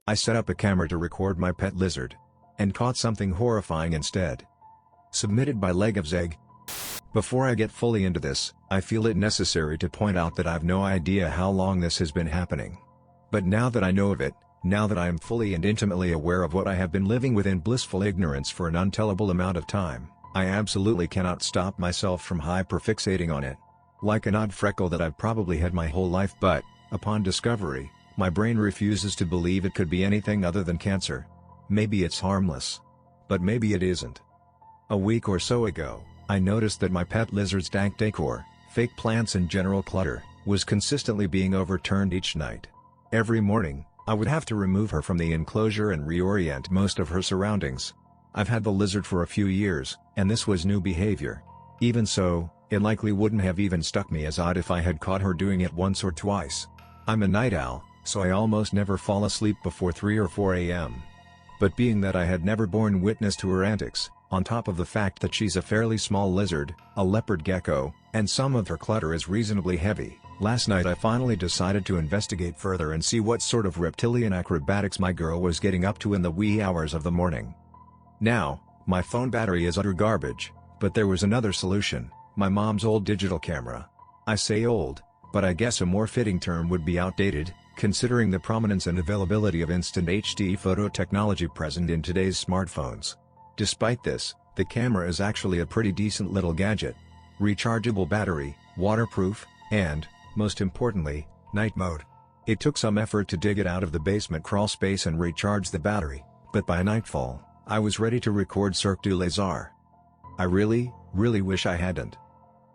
I set up a camera to record my pet lizard. And caught something horrifying instead. Submitted by Leg of Zeg. Before I get fully into this, I feel it necessary to point out that I've no idea how long this has been happening. But now that I know of it, now that I am fully and intimately aware of what I have been living within blissful ignorance for an untellable amount of time, I absolutely cannot stop myself from hyperfixating on it. Like an odd freckle that I've probably had my whole life, but, upon discovery, my brain refuses to believe it could be anything other than cancer. Maybe it's harmless. But maybe it isn't. A week or so ago, I noticed that my pet lizard's dank decor, fake plants and general clutter, was consistently being overturned each night. Every morning, I would have to remove her from the enclosure and reorient most of her surroundings. I've had the lizard for a few years, and this was new behavior. Even so, it likely wouldn't have even struck me as odd if I had caught her doing it once or twice. I'm a night owl, so I almost never fall asleep before 3 or 4 a.m. But being that I had never borne witness to her antics, on top of the fact that she's a fairly small lizard, a leopard gecko, and some of her clutter is reasonably heavy, last night I finally decided to investigate further and see what sort of reptilian acrobatics my girl was getting up to in the wee hours of the morning. Now, my phone battery is utter garbage, but there was another solution: my mom's old digital camera. I say old, but I guess a more fitting term would be outdated, considering the prominence and availability of instant HD photo technology present in today's smartphones. Despite this, the camera is actually a pretty decent little gadget. Rechargeable battery, waterproof, and, most importantly, night mode. It took some effort to dig it out of the basement crawl space and recharge the battery, but by nightfall, I was ready to record Cirque du Lézard. I really wish I hadn't.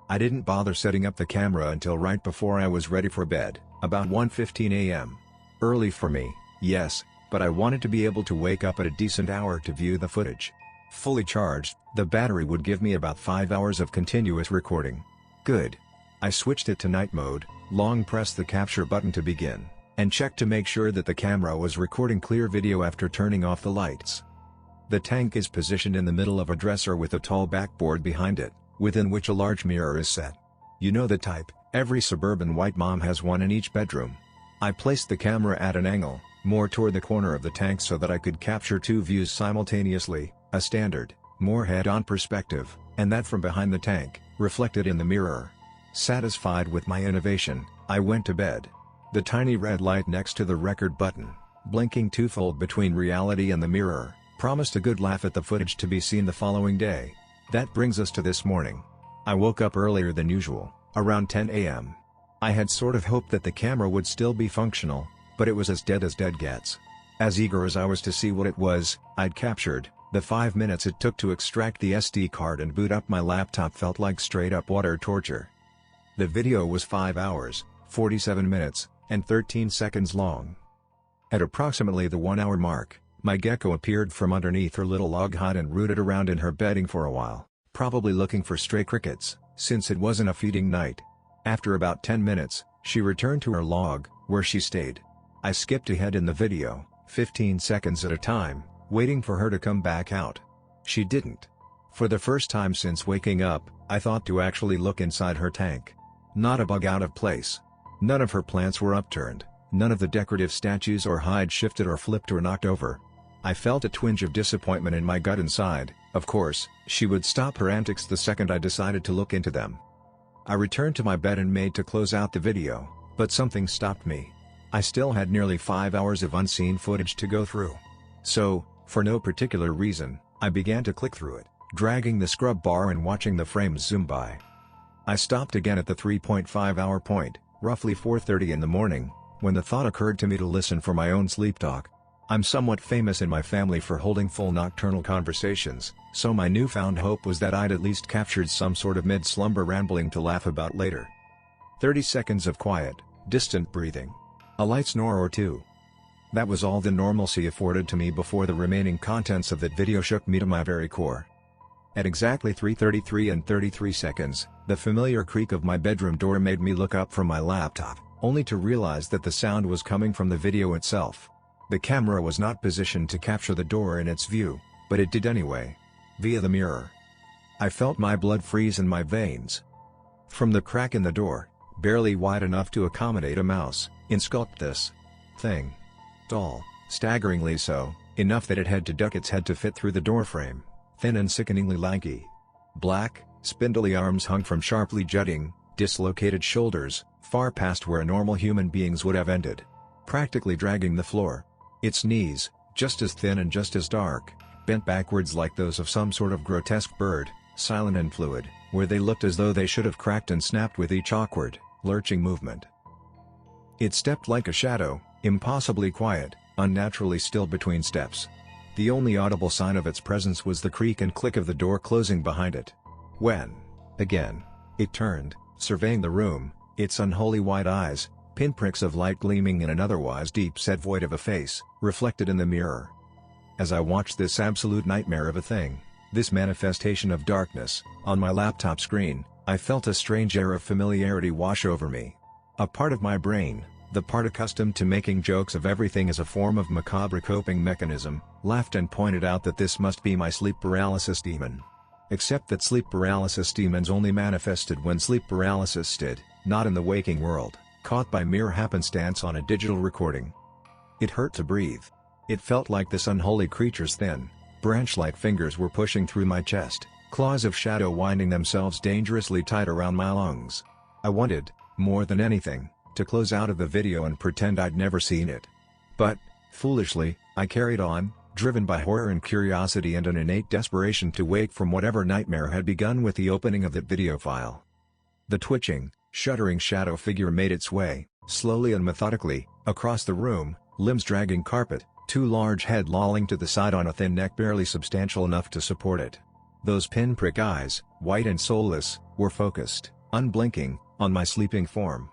I didn't bother setting up the camera until right before I was ready for bed, about 1:15 a.m. Early for me, yes, but I wanted to be able to wake up at a decent hour to view the footage. Fully charged, the battery would give me about 5 hours of continuous recording. Good. I switched it to night mode, long pressed the capture button to begin, and checked to make sure that the camera was recording clear video after turning off the lights. The tank is positioned in the middle of a dresser with a tall backboard behind it, within which a large mirror is set. You know the type, every suburban white mom has one in each bedroom. I placed the camera at an angle, more toward the corner of the tank so that I could capture two views simultaneously, a standard, more head-on perspective, and that from behind the tank, reflected in the mirror. Satisfied with my innovation, I went to bed. The tiny red light next to the record button, blinking twofold between reality and the mirror, promised a good laugh at the footage to be seen the following day. That brings us to this morning. I woke up earlier than usual, around 10 a.m. I had sort of hoped that the camera would still be functional, but it was as dead gets. As eager as I was to see what it was I'd captured, the 5 minutes it took to extract the SD card and boot up my laptop felt like straight-up water torture. The video was 5 hours, 47 minutes, and 13 seconds long. At approximately the 1 hour mark, my gecko appeared from underneath her little log hut and rooted around in her bedding for a while, probably looking for stray crickets, since it wasn't a feeding night. After about 10 minutes, she returned to her log, where she stayed. I skipped ahead in the video, 15 seconds at a time, waiting for her to come back out. She didn't. For the first time since waking up, I thought to actually look inside her tank. Not a bug out of place. None of her plants were upturned, none of the decorative statues or hide shifted or flipped or knocked over. I felt a twinge of disappointment in my gut inside. Of course, she would stop her antics the second I decided to look into them. I returned to my bed and made to close out the video, but something stopped me. I still had nearly 5 hours of unseen footage to go through. So, for no particular reason, I began to click through it, dragging the scrub bar and watching the frames zoom by. I stopped again at the 3.5 hour point, roughly 4:30 in the morning, when the thought occurred to me to listen for my own sleep talk. I'm somewhat famous in my family for holding full nocturnal conversations, so my newfound hope was that I'd at least captured some sort of mid-slumber rambling to laugh about later. 30 seconds of quiet, distant breathing. A light snore or two. That was all the normalcy afforded to me before the remaining contents of that video shook me to my very core. At exactly 3:33 and 33 seconds, the familiar creak of my bedroom door made me look up from my laptop, only to realize that the sound was coming from the video itself. The camera was not positioned to capture the door in its view, but it did anyway. Via the mirror. I felt my blood freeze in my veins. From the crack in the door, barely wide enough to accommodate a mouse, in sculpt this thing. Tall, Staggeringly so, enough that it had to duck its head to fit through the doorframe. Thin and sickeningly lanky. Black, spindly arms hung from sharply jutting, dislocated shoulders, far past where normal human beings would have ended. Practically dragging the floor. Its knees, just as thin and just as dark, bent backwards like those of some sort of grotesque bird, silent and fluid, where they looked as though they should have cracked and snapped with each awkward, lurching movement. It stepped like a shadow, impossibly quiet, unnaturally still between steps. The only audible sign of its presence was the creak and click of the door closing behind it. When, again, it turned, surveying the room, its unholy white eyes, pinpricks of light gleaming in an otherwise deep-set void of a face, reflected in the mirror. As I watched this absolute nightmare of a thing, this manifestation of darkness, on my laptop screen, I felt a strange air of familiarity wash over me. A part of my brain, the part accustomed to making jokes of everything as a form of macabre coping mechanism, laughed and pointed out that this must be my sleep paralysis demon. Except that sleep paralysis demons only manifested when sleep paralysis did, not in the waking world, caught by mere happenstance on a digital recording. It hurt to breathe. It felt like this unholy creature's thin, branch-like fingers were pushing through my chest, claws of shadow winding themselves dangerously tight around my lungs. I wanted, more than anything, to close out of the video and pretend I'd never seen it. But, foolishly, I carried on, driven by horror and curiosity and an innate desperation to wake from whatever nightmare had begun with the opening of that video file. The twitching, shuddering shadow figure made its way, slowly and methodically, across the room, limbs dragging carpet, too large head lolling to the side on a thin neck barely substantial enough to support it. Those pinprick eyes, white and soulless, were focused, unblinking, on my sleeping form.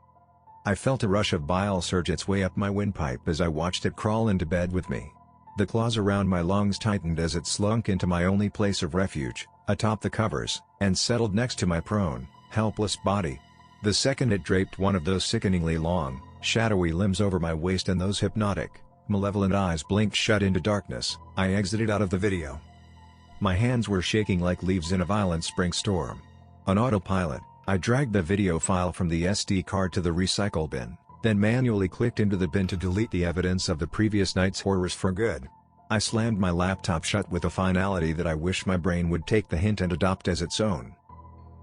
I felt a rush of bile surge its way up my windpipe as I watched it crawl into bed with me. The claws around my lungs tightened as it slunk into my only place of refuge, atop the covers, and settled next to my prone, helpless body. The second it draped one of those sickeningly long, shadowy limbs over my waist and those hypnotic, malevolent eyes blinked shut into darkness, I exited out of the video. My hands were shaking like leaves in a violent spring storm. On autopilot, I dragged the video file from the SD card to the recycle bin, then manually clicked into the bin to delete the evidence of the previous night's horrors for good. I slammed my laptop shut with a finality that I wish my brain would take the hint and adopt as its own.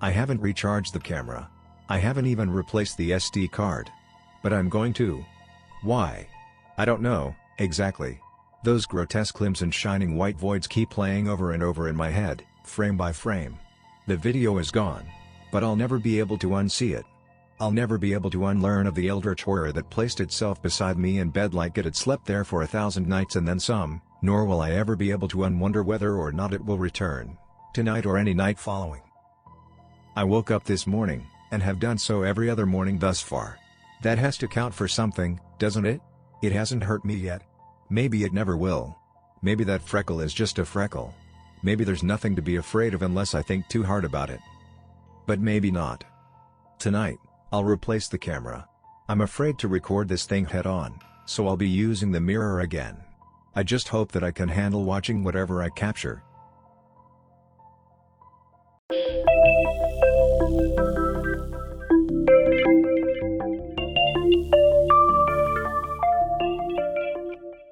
I haven't recharged the camera. I haven't even replaced the SD card. But I'm going to. Why? I don't know, exactly. Those grotesque limbs and shining white voids keep playing over and over in my head, frame by frame. The video is gone. But I'll never be able to unsee it. I'll never be able to unlearn of the eldritch horror that placed itself beside me in bed like it had slept there for 1,000 nights and then some, nor will I ever be able to unwonder whether or not it will return, tonight or any night following. I woke up this morning, and have done so every other morning thus far. That has to count for something, doesn't it? It hasn't hurt me yet. Maybe it never will. Maybe that freckle is just a freckle. Maybe there's nothing to be afraid of unless I think too hard about it. But maybe not. Tonight, I'll replace the camera. I'm afraid to record this thing head-on, so I'll be using the mirror again. I just hope that I can handle watching whatever I capture,